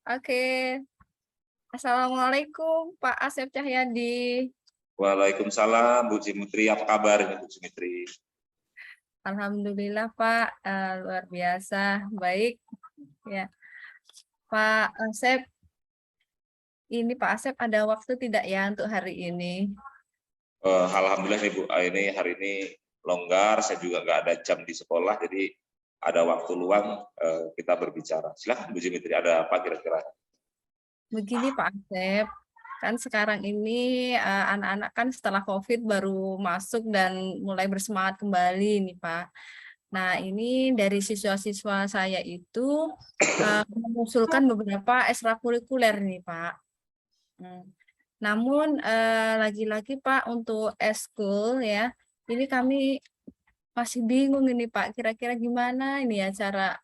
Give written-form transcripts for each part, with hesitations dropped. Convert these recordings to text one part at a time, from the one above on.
Oke. Assalamualaikum Pak Asep Cahyadi. Waalaikumsalam, Bu Jimitri. Apa kabar ini, Bu Jimitri? Alhamdulillah Pak, luar biasa baik. Ya, Pak Asep, ini Pak Asep ada waktu tidak ya untuk hari ini? Alhamdulillah nih Bu, hari ini longgar, saya juga nggak ada jam di sekolah, jadi ada waktu luang kita berbicara. Silakan Bu Jimitri, ada apa kira-kira? Begini Pak Asep, kan sekarang ini anak-anak kan setelah COVID baru masuk dan mulai bersemangat kembali nih Pak. Nah, ini dari siswa-siswa saya itu mengusulkan beberapa ekstrakurikuler nih Pak. Namun lagi-lagi Pak untuk eskul ya, ini kami masih bingung ini Pak, kira-kira gimana ini ya cara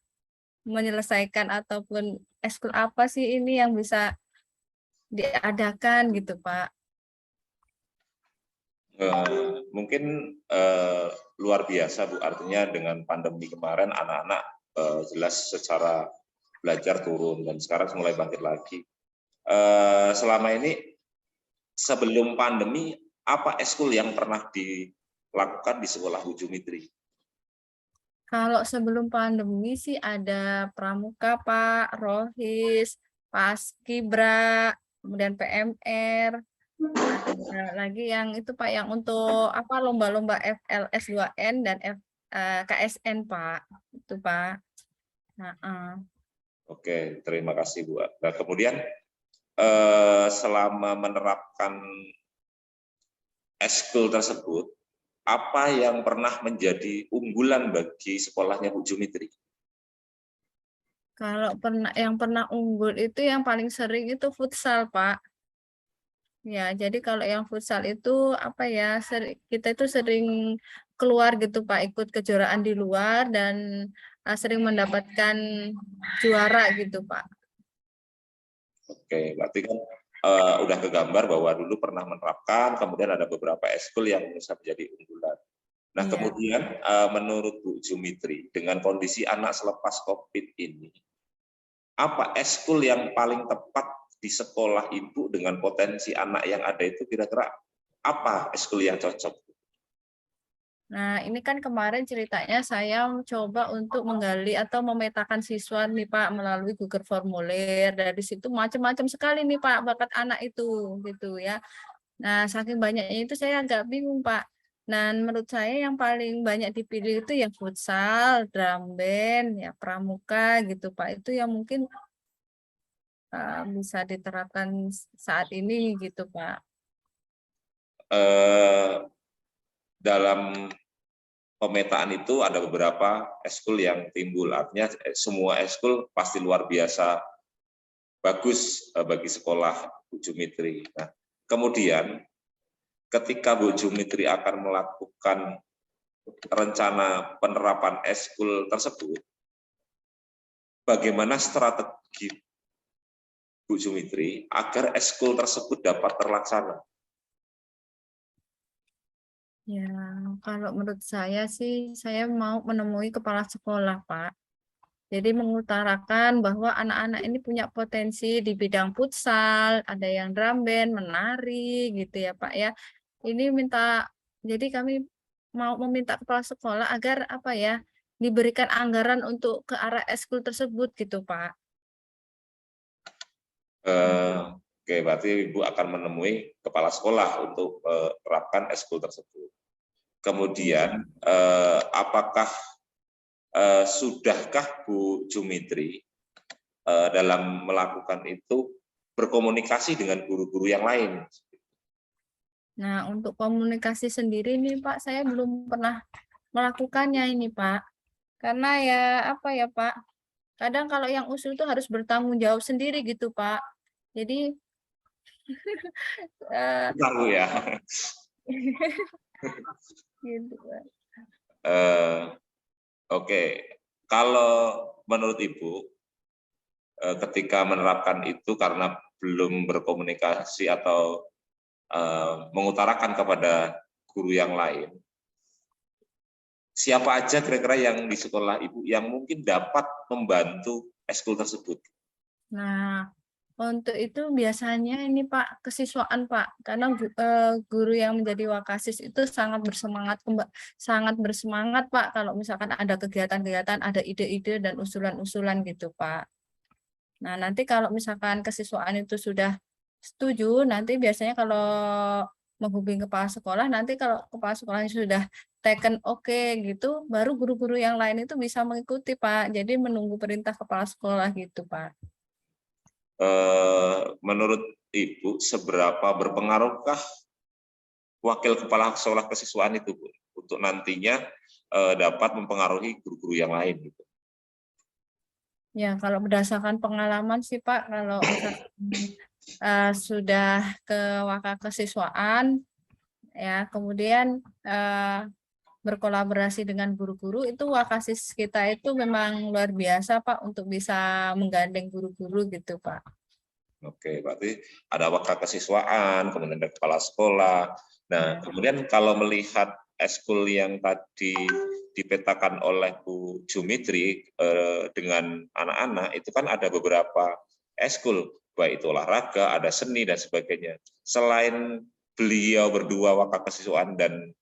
menyelesaikan ataupun eskul apa sih ini yang bisa diadakan gitu Pak. Mungkin luar biasa Bu, artinya dengan pandemi kemarin anak-anak jelas secara belajar turun dan sekarang mulai bangkit lagi. Selama ini sebelum pandemi, apa eskul yang pernah dilakukan di sekolah Bu Jumitri? Kalau sebelum pandemi sih ada Pramuka Pak, Rohis, Paskibra, kemudian PMR, ada lagi yang itu Pak yang untuk apa lomba-lomba FLS 2N dan KSN Pak, itu Pak. Nah, Oke, terima kasih Bu. Nah, kemudian selama menerapkan eskul tersebut, apa yang pernah menjadi unggulan bagi sekolahnya Bu Jumitri? kalau yang pernah unggul itu yang paling sering itu futsal Pak. Ya, jadi kalau yang futsal itu apa ya, kita itu sering keluar gitu Pak, ikut kejuaraan di luar dan sering mendapatkan juara gitu Pak. Oke, berarti kan udah kegambar bahwa dulu pernah menerapkan, kemudian ada beberapa eskul yang bisa menjadi unggulan. Nah, Iya. kemudian menurut Bu Jumitri, dengan kondisi anak selepas COVID ini, apa eskul yang paling tepat di sekolah Ibu dengan potensi anak yang ada itu kira-kira apa eskul yang cocok? Nah, ini kan kemarin ceritanya saya coba untuk menggali atau memetakan siswa nih Pak melalui Google Formulir. Dari situ macam-macam sekali nih Pak bakat anak itu gitu ya. Nah, saking banyaknya itu saya agak bingung Pak. Dan menurut saya yang paling banyak dipilih itu ya futsal, drum band, ya pramuka gitu Pak. Itu yang mungkin bisa diterapkan saat ini gitu Pak. Dalam pemetaan itu ada beberapa eskul yang timbul, artinya semua eskul pasti luar biasa bagus bagi sekolah Bu Jumitri. Nah, kemudian ketika Bu Jumitri akan melakukan rencana penerapan eskul tersebut, bagaimana strategi Bu Jumitri agar eskul tersebut dapat terlaksana? Ya, kalau menurut saya sih, saya mau menemui kepala sekolah, Pak. Jadi mengutarakan bahwa anak-anak ini punya potensi di bidang futsal, ada yang drum band, menari, gitu ya, Pak ya. Ini jadi kami mau meminta kepala sekolah agar apa ya, diberikan anggaran untuk ke arah eskul tersebut, gitu, Pak. Oke, berarti Ibu akan menemui kepala sekolah untuk menerapkan eskul tersebut. Kemudian, apakah sudahkah Bu Jumitri dalam melakukan itu berkomunikasi dengan guru-guru yang lain? Nah, untuk komunikasi sendiri nih, Pak, saya belum pernah melakukannya ini, Pak. Karena ya, apa ya, Pak, kadang kalau yang usul itu harus bertanggung jawab sendiri gitu, Pak. Jadi, Tahu ya. gitu, Pak. Oke, kalau menurut Ibu, ketika menerapkan itu karena belum berkomunikasi atau mengutarakan kepada guru yang lain, siapa aja kira-kira yang di sekolah Ibu yang mungkin dapat membantu eskul tersebut? Nah, untuk itu biasanya ini Pak, kesiswaan Pak, karena guru yang menjadi Wakasis itu sangat bersemangat Pak, kalau misalkan ada kegiatan-kegiatan, ada ide-ide dan usulan-usulan gitu Pak. Nah, nanti kalau misalkan kesiswaan itu sudah setuju, nanti biasanya kalau menghubungi kepala sekolah, nanti kalau kepala sekolahnya sudah taken oke gitu, baru guru-guru yang lain itu bisa mengikuti Pak. Jadi menunggu perintah kepala sekolah gitu Pak. Menurut Ibu, seberapa berpengaruhkah wakil kepala sekolah kesiswaan itu, Bu, untuk nantinya dapat mempengaruhi guru-guru yang lain gitu? Ya, kalau berdasarkan pengalaman sih Pak, kalau misalkan sudah ke wakil kesiswaan, ya kemudian berkolaborasi dengan guru-guru, itu Wakasis kita itu memang luar biasa Pak untuk bisa menggandeng guru-guru gitu Pak. Oke, berarti ada wakil kesiswaan, kemudian ada kepala sekolah. Nah, Ya. kemudian kalau melihat eskul yang tadi dipetakan oleh Bu Jumitri dengan anak-anak, itu kan ada beberapa eskul, baik itu olahraga, ada seni, dan sebagainya. Selain beliau berdua wakil kesiswaan dan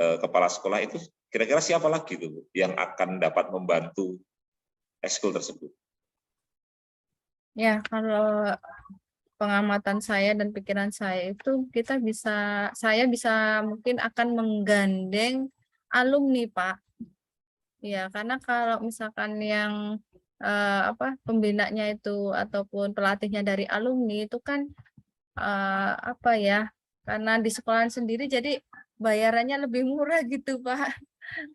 kepala sekolah itu, kira-kira siapa lagi tuh Bu, yang akan dapat membantu eskul tersebut? Ya, kalau pengamatan saya dan pikiran saya itu saya bisa mungkin akan menggandeng alumni Pak. Ya, karena kalau misalkan yang pembinanya itu ataupun pelatihnya dari alumni itu kan apa ya? Karena di sekolahan sendiri jadi bayarannya lebih murah gitu Pak.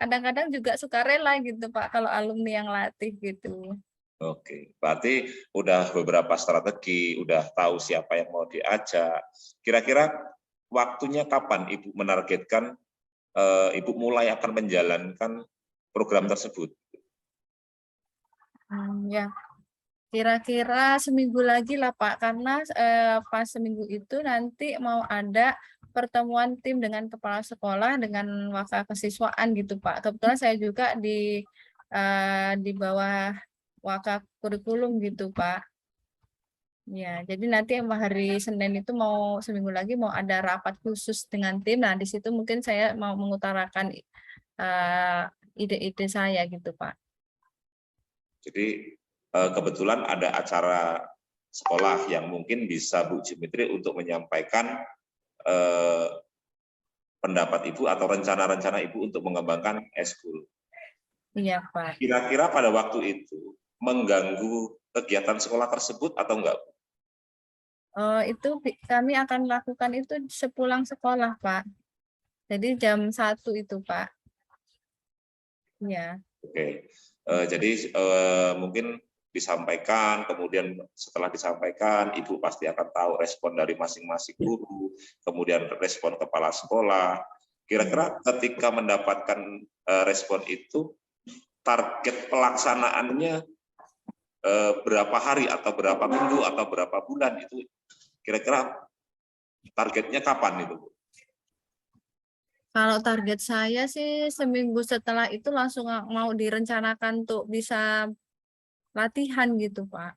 Kadang-kadang juga sukarela gitu Pak kalau alumni yang latih gitu. Oke, berarti udah beberapa strategi, udah tahu siapa yang mau diajak. Kira-kira waktunya kapan Ibu menargetkan Ibu mulai akan menjalankan program tersebut? Ya, kira-kira seminggu lagi lah Pak, karena pas seminggu itu nanti mau ada pertemuan tim dengan kepala sekolah dengan wakil kesiswaan gitu Pak. Kebetulan saya juga di bawah wakil kurikulum gitu Pak. Ya, jadi nanti hari Senin itu mau seminggu lagi mau ada rapat khusus dengan tim. Nah, di situ mungkin saya mau mengutarakan eh, ide-ide saya gitu Pak. Jadi kebetulan ada acara sekolah yang mungkin bisa Bu Jimitri untuk menyampaikan pendapat Ibu atau rencana-rencana Ibu untuk mengembangkan eskul. Iya Pak. Kira-kira pada waktu itu mengganggu kegiatan sekolah tersebut atau enggak? Itu kami akan lakukan itu sepulang sekolah, Pak. Jadi jam 1 itu, Pak. Ya, Oke, jadi mungkin disampaikan, kemudian setelah disampaikan, Ibu pasti akan tahu respon dari masing-masing guru, kemudian respon kepala sekolah. Kira-kira ketika mendapatkan respon itu, target pelaksanaannya berapa hari atau berapa minggu atau berapa bulan itu, kira-kira targetnya kapan itu, Bu? kalau target saya sih seminggu setelah itu langsung mau direncanakan untuk bisa latihan gitu, Pak.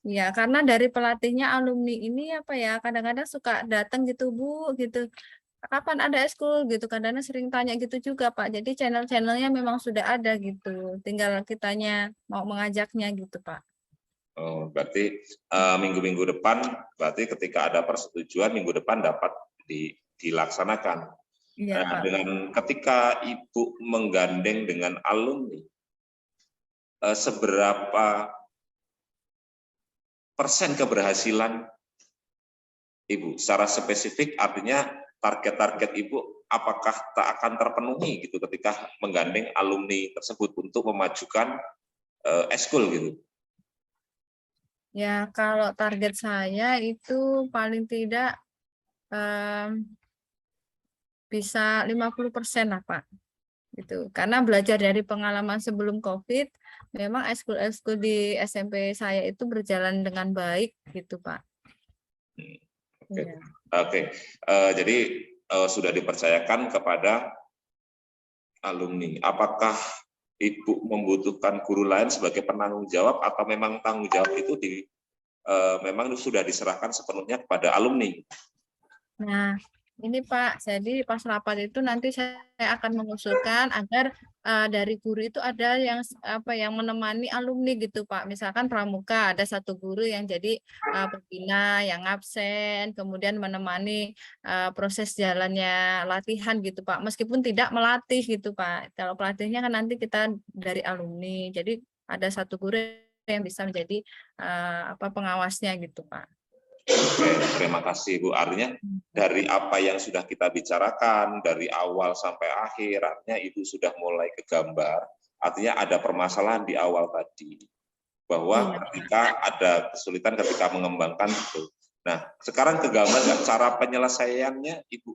Ya, karena dari pelatihnya alumni ini apa ya, kadang-kadang suka datang gitu, Bu, gitu. Kapan ada eskul gitu, kadang-kadang sering tanya gitu juga, Pak. Jadi channel-channelnya memang sudah ada gitu. Tinggal kitanya mau mengajaknya gitu, Pak. Oh, berarti minggu-minggu depan, berarti ketika ada persetujuan minggu depan dapat dilaksanakan. Iya, Nah, Pak. dengan ketika Ibu menggandeng dengan alumni, seberapa persen keberhasilan Ibu? Secara spesifik artinya target-target Ibu apakah tak akan terpenuhi gitu ketika menggandeng alumni tersebut untuk memajukan eskul gitu? Ya, kalau target saya itu paling tidak bisa 50% lah, Pak. Gitu. Karena belajar dari pengalaman sebelum COVID, memang eskul-eskul di SMP saya itu berjalan dengan baik gitu, Pak. Oke, Iya. oke. Jadi sudah dipercayakan kepada alumni. Apakah Ibu membutuhkan guru lain sebagai penanggung jawab atau memang tanggung jawab itu memang sudah diserahkan sepenuhnya kepada alumni? Nah, ini Pak, jadi pas rapat itu nanti saya akan mengusulkan agar dari guru itu ada yang yang menemani alumni gitu Pak. Misalkan pramuka ada satu guru yang jadi pembina, yang absen, kemudian menemani proses jalannya latihan gitu Pak. Meskipun tidak melatih gitu Pak. Kalau pelatihnya kan nanti kita dari alumni. Jadi ada satu guru yang bisa menjadi pengawasnya gitu Pak. Oke, terima kasih Bu. Artinya dari apa yang sudah kita bicarakan dari awal sampai akhir, artinya Ibu sudah mulai kegambar. Artinya ada permasalahan di awal tadi, bahwa Iya. ketika ada kesulitan ketika mengembangkan itu. Nah, sekarang kegambar nggak cara penyelesaiannya Ibu?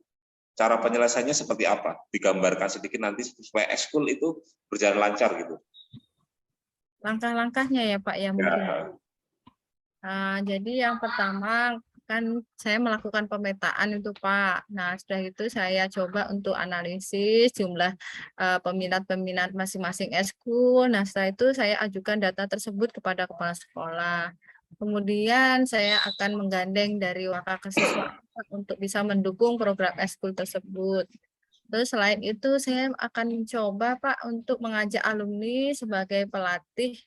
Cara penyelesaiannya seperti apa? Digambarkan sedikit nanti supaya ekskul itu berjalan lancar gitu. Langkah-langkahnya ya Pak ya mungkin. Ya. Jadi yang pertama kan saya melakukan pemetaan itu Pak. Nah sudah itu saya coba untuk analisis jumlah peminat-peminat masing-masing ekskul. Nah setelah itu saya ajukan data tersebut kepada kepala sekolah. Kemudian saya akan menggandeng dari wakil kesiswaan untuk bisa mendukung program ekskul tersebut. Terus selain itu saya akan mencoba Pak untuk mengajak alumni sebagai pelatih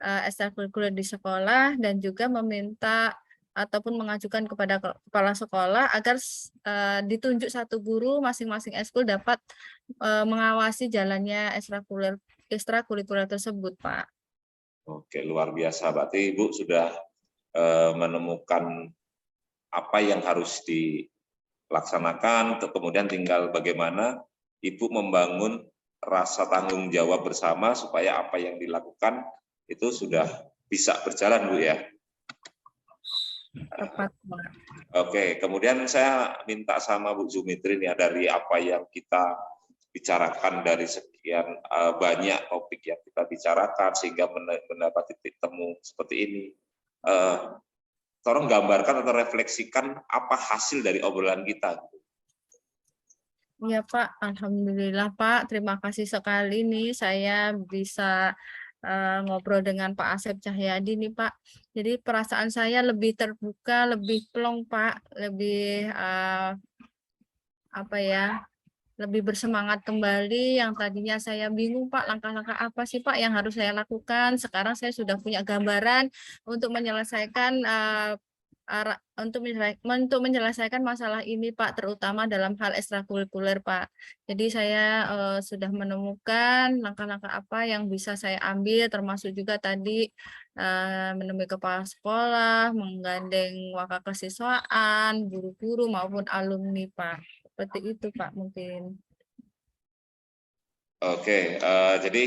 ekstrakurikuler di sekolah dan juga meminta ataupun mengajukan kepada kepala sekolah agar ditunjuk satu guru masing-masing ekskul dapat mengawasi jalannya ekstrakurikuler tersebut, Pak. Oke, luar biasa. Berarti Ibu sudah menemukan apa yang harus dilaksanakan, kemudian tinggal bagaimana Ibu membangun rasa tanggung jawab bersama supaya apa yang dilakukan itu sudah bisa berjalan, Bu ya. Tepat, Pak. Oke, kemudian saya minta sama Bu Zumitri nih dari apa yang kita bicarakan dari sekian banyak topik yang kita bicarakan sehingga mendapat titik temu seperti ini. Tolong gambarkan atau refleksikan apa hasil dari obrolan kita. Iya Pak, Alhamdulillah Pak, terima kasih sekali nih saya bisa ngobrol dengan Pak Asep Cahyadi nih Pak. Jadi perasaan saya lebih terbuka, lebih plong Pak, lebih lebih bersemangat kembali. Yang tadinya saya bingung Pak, langkah-langkah apa sih Pak yang harus saya lakukan. Sekarang saya sudah punya gambaran untuk menyelesaikan untuk menyelesaikan masalah ini Pak, terutama dalam hal ekstrakurikuler Pak. Jadi saya sudah menemukan langkah-langkah apa yang bisa saya ambil, termasuk juga tadi menemui kepala sekolah, menggandeng wakil kesiswaan, guru-guru maupun alumni Pak. Seperti itu Pak mungkin. Oke, jadi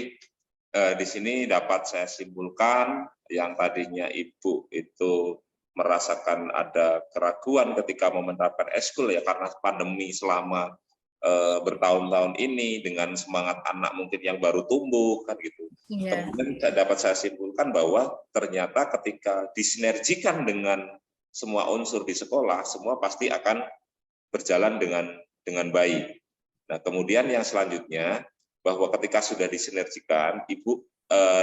di sini dapat saya simpulkan yang tadinya Ibu itu merasakan ada keraguan ketika menerapkan ekskul ya karena pandemi selama bertahun-tahun ini dengan semangat anak mungkin yang baru tumbuh kan gitu. Iya. Kemudian dapat saya simpulkan bahwa ternyata ketika disinergikan dengan semua unsur di sekolah, semua pasti akan berjalan dengan baik. Nah, kemudian yang selanjutnya bahwa ketika sudah disinergikan, Ibu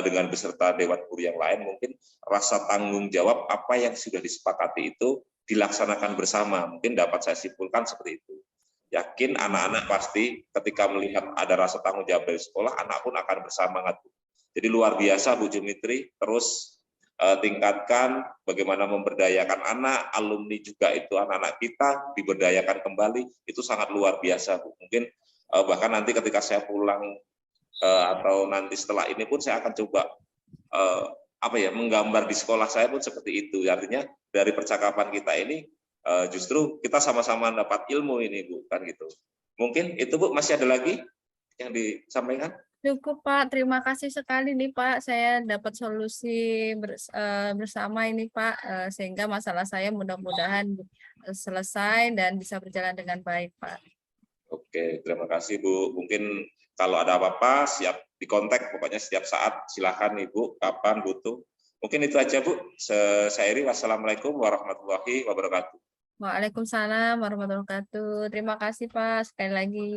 dengan beserta Dewan Guru yang lain mungkin rasa tanggung jawab apa yang sudah disepakati itu dilaksanakan bersama. Mungkin dapat saya simpulkan seperti itu. Yakin anak-anak pasti ketika melihat ada rasa tanggung jawab dari sekolah, anak pun akan bersemangat. Jadi luar biasa Bu Jumitri, terus tingkatkan bagaimana memberdayakan anak, alumni juga itu anak-anak kita diberdayakan kembali, itu sangat luar biasa Bu. Mungkin bahkan nanti ketika saya pulang atau nanti setelah ini pun saya akan coba menggambar di sekolah saya pun seperti itu. Artinya dari percakapan kita ini justru kita sama-sama dapat ilmu ini Bu, kan gitu. Mungkin itu Bu, masih ada lagi yang disampaikan? Cukup Pak, terima kasih sekali nih Pak. Saya dapat solusi bersama ini Pak, sehingga masalah saya mudah-mudahan selesai dan bisa berjalan dengan baik Pak. Oke, terima kasih Bu. Mungkin kalau ada apa-apa siap dikontak, pokoknya setiap saat silakan Ibu, kapan butuh. Mungkin itu aja Bu. Saya Iri, wassalamualaikum warahmatullahi wabarakatuh. Waalaikumsalam warahmatullahi wabarakatuh. Terima kasih Pak sekali lagi.